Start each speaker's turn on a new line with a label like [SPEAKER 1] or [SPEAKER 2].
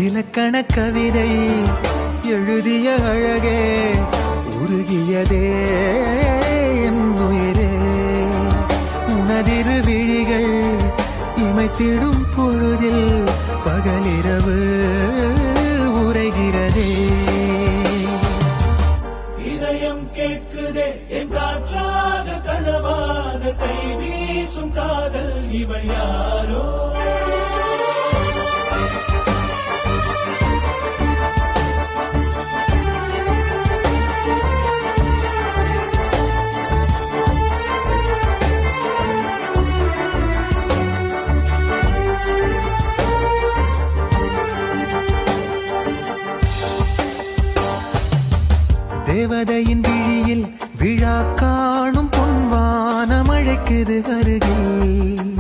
[SPEAKER 1] இலக்கண கவிதை எழுதிய அழகே உருகியதே என் உயிரே உனதிரு விழிகள் இமைத்திடும் பொழுதில் பகலிரவு உரைகிறதே
[SPEAKER 2] இதயம் கேட்குதே என் காற்றாக கனவாக கை வீசும் காதல் இவள் யாரோ
[SPEAKER 1] தேவதையின் விழியில் விழா காணும் பொன்வானம் அழைக்குது அருகில்